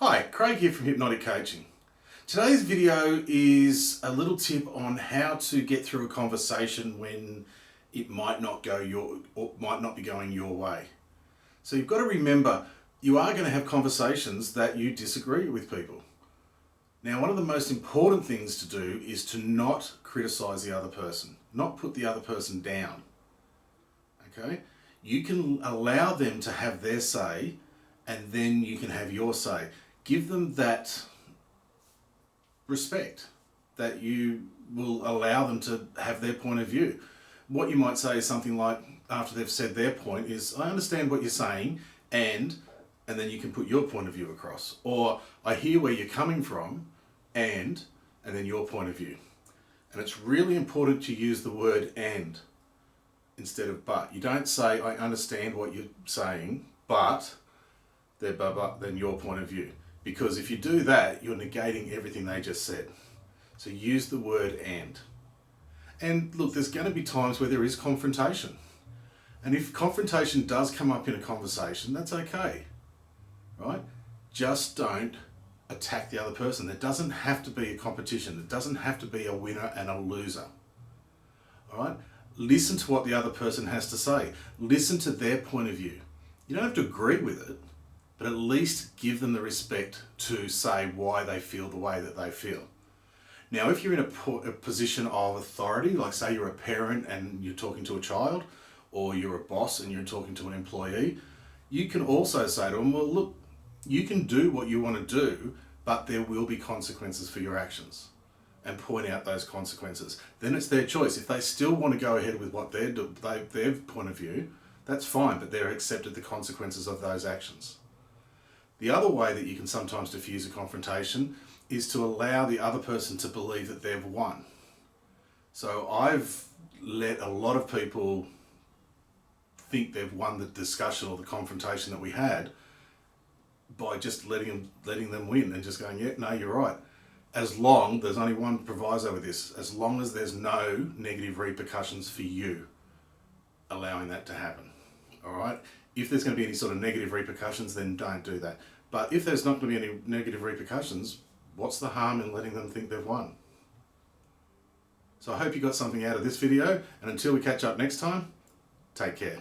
Hi, Craig here from Hypnotic Coaching. Today's video is a little tip on how to get through a conversation when it might not be going your way. So you've got to remember, you are going to have conversations that you disagree with people. Now, one of the most important things to do is to not criticize the other person, not put the other person down. Okay? You can allow them to have their say, and then you can have your say. Give them that respect, that you will allow them to have their point of view. What you might say is something like, after they've said their point, is, I understand what you're saying, and then you can put your point of view across. Or, I hear where you're coming from, and then your point of view. And it's really important to use the word and instead of but. You don't say, I understand what you're saying, but then your point of view. Because if you do that, you're negating everything they just said. So use the word and. And look, there's going to be times where there is confrontation. And if confrontation does come up in a conversation, that's okay, right? Just don't attack the other person. There doesn't have to be a competition. There doesn't have to be a winner and a loser, all right? Listen to what the other person has to say. Listen to their point of view. You don't have to agree with it, but at least give them the respect to say why they feel the way that they feel. Now, if you're in a position of authority, like say you're a parent and you're talking to a child, or you're a boss and you're talking to an employee, you can also say to them, well, look, you can do what you want to do, but there will be consequences for your actions, and point out those consequences. Then it's their choice. If they still want to go ahead with what their point of view, that's fine, but they're accepted the consequences of those actions. The other way that you can sometimes diffuse a confrontation is to allow the other person to believe that they've won. So I've let a lot of people think they've won the discussion or the confrontation that we had by just letting them win and just going, yeah, no, you're right. There's only one proviso with this, as long as there's no negative repercussions for you allowing that to happen, all right? If there's going to be any sort of negative repercussions, then don't do that. But if there's not going to be any negative repercussions, what's the harm in letting them think they've won? So I hope you got something out of this video, and until we catch up next time, take care.